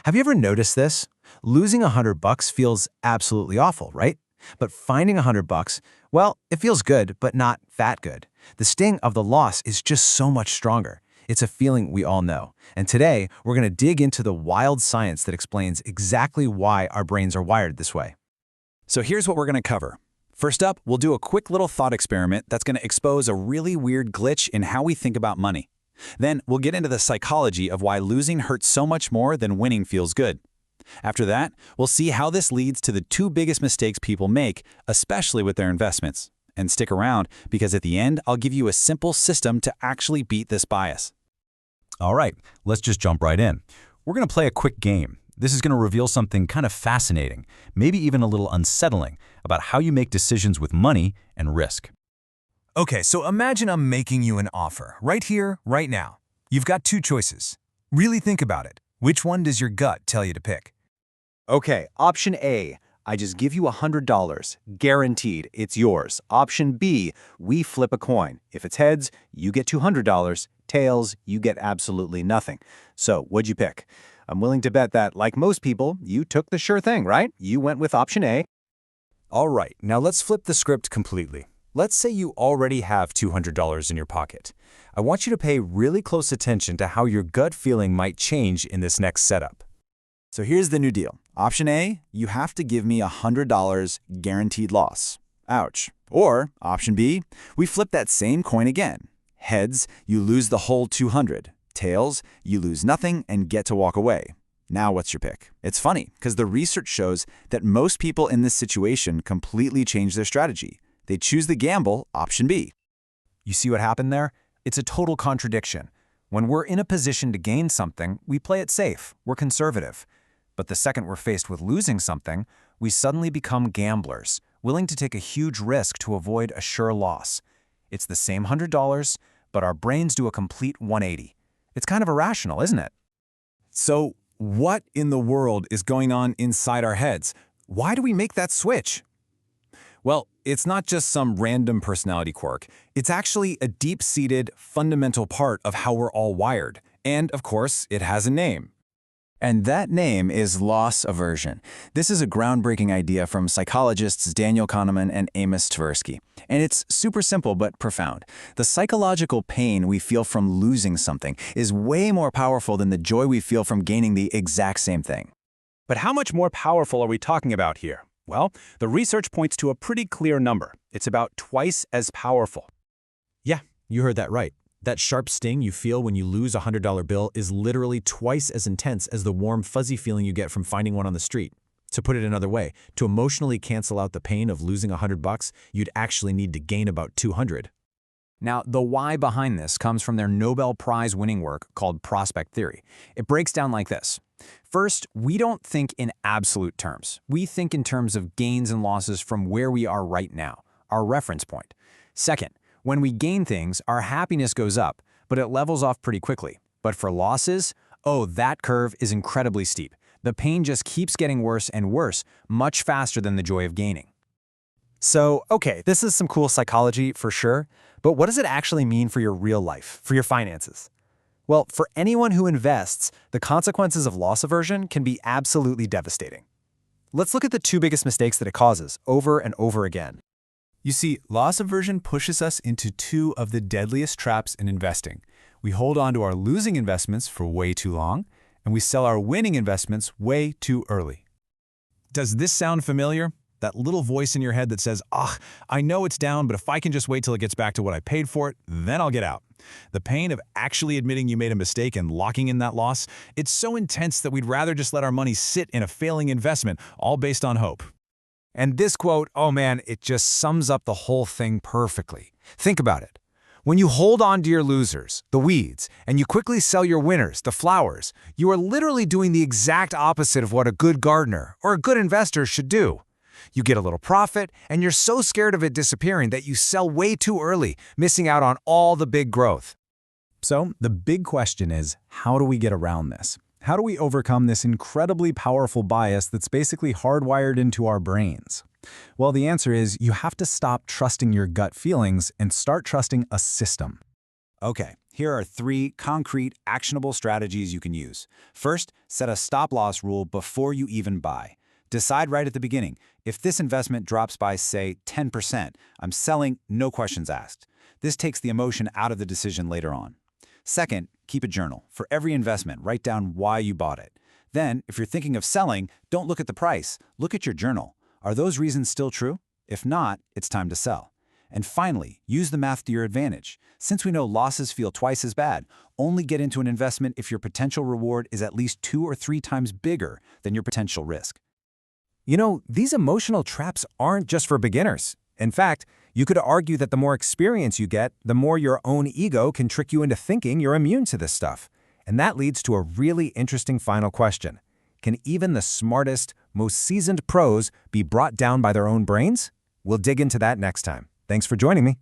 Have you ever noticed this? Losing $100 feels absolutely awful, right? But finding $100, well, it feels good, but not that good. The sting of the loss is just so much stronger. It's a feeling we all know. And today, we're going to dig into the wild science that explains exactly why our brains are wired this way. So here's what we're going to cover. First up, we'll do a quick little thought experiment that's going to expose a really weird glitch in how we think about money. Then we'll get into the psychology of why losing hurts so much more than winning feels good. After that, we'll see how this leads to the two biggest mistakes people make, especially with their investments. And stick around, because at the end, I'll give you a simple system to actually beat this bias. All right, let's just jump right in. We're going to play a quick game. This is going to reveal something kind of fascinating, maybe even a little unsettling, about how you make decisions with money and risk. Okay, so imagine I'm making you an offer, right here, right now. You've got two choices. Really think about it. Which one does your gut tell you to pick? Okay, option A, I just give you $100, guaranteed, it's yours. Option B, we flip a coin. If it's heads, you get $200, tails, you get absolutely nothing. So, what'd you pick? I'm willing to bet that, like most people, you took the sure thing, right? You went with option A. All right, now let's flip the script completely. Let's say you already have $200 in your pocket. I want you to pay really close attention to how your gut feeling might change in this next setup. So here's the new deal. Option A, you have to give me $100 guaranteed loss. Ouch. Or option B, we flip that same coin again. Heads, you lose the whole 200. Tails, you lose nothing and get to walk away. Now what's your pick? It's funny, because the research shows that most people in this situation completely change their strategy. They choose the gamble, option B. You see what happened there? It's a total contradiction. When we're in a position to gain something, we play it safe, we're conservative. But the second we're faced with losing something, we suddenly become gamblers, willing to take a huge risk to avoid a sure loss. It's the same $100, but our brains do a complete 180. It's kind of irrational, isn't it? So what in the world is going on inside our heads? Why do we make that switch? Well, it's not just some random personality quirk. It's actually a deep-seated, fundamental part of how we're all wired. And, of course, it has a name. And that name is loss aversion. This is a groundbreaking idea from psychologists Daniel Kahneman and Amos Tversky. And it's super simple but profound. The psychological pain we feel from losing something is way more powerful than the joy we feel from gaining the exact same thing. But how much more powerful are we talking about here? Well, the research points to a pretty clear number. It's about twice as powerful. Yeah, you heard that right. That sharp sting you feel when you lose a $100 bill is literally twice as intense as the warm, fuzzy feeling you get from finding one on the street. To put it another way, to emotionally cancel out the pain of losing $100, you'd actually need to gain about 200. Now, the why behind this comes from their Nobel Prize winning work called prospect theory. It breaks down like this. First, we don't think in absolute terms. We think in terms of gains and losses from where we are right now, our reference point. Second, when we gain things, our happiness goes up, but it levels off pretty quickly. But for losses, oh, that curve is incredibly steep. The pain just keeps getting worse and worse, much faster than the joy of gaining. So, okay, this is some cool psychology for sure, but what does it actually mean for your real life, for your finances? Well, for anyone who invests, the consequences of loss aversion can be absolutely devastating. Let's look at the two biggest mistakes that it causes over and over again. You see, loss aversion pushes us into two of the deadliest traps in investing. We hold on to our losing investments for way too long, and we sell our winning investments way too early. Does this sound familiar? That little voice in your head that says, I know it's down, but if I can just wait till it gets back to what I paid for it, then I'll get out. The pain of actually admitting you made a mistake and locking in that loss, it's so intense that we'd rather just let our money sit in a failing investment, all based on hope. And this quote, oh man, it just sums up the whole thing perfectly. Think about it. When you hold on to your losers, the weeds, and you quickly sell your winners, the flowers, you are literally doing the exact opposite of what a good gardener or a good investor should do. You get a little profit, and you're so scared of it disappearing that you sell way too early, missing out on all the big growth. So the big question is, how do we get around this? How do we overcome this incredibly powerful bias that's basically hardwired into our brains? Well, the answer is you have to stop trusting your gut feelings and start trusting a system. Okay, Here are 3 concrete, actionable strategies you can use. First, set a stop-loss rule before you even buy. Decide right at the beginning, if this investment drops by, say, 10%, I'm selling, no questions asked. This takes the emotion out of the decision later on. Second, keep a journal. For every investment, write down why you bought it. Then, if you're thinking of selling, don't look at the price. Look at your journal. Are those reasons still true? If not, it's time to sell. And finally, use the math to your advantage. Since we know losses feel twice as bad, only get into an investment if your potential reward is at least 2 or 3 times bigger than your potential risk. You know, these emotional traps aren't just for beginners. In fact, you could argue that the more experience you get, the more your own ego can trick you into thinking you're immune to this stuff. And that leads to a really interesting final question. Can even the smartest, most seasoned pros be brought down by their own brains? We'll dig into that next time. Thanks for joining me.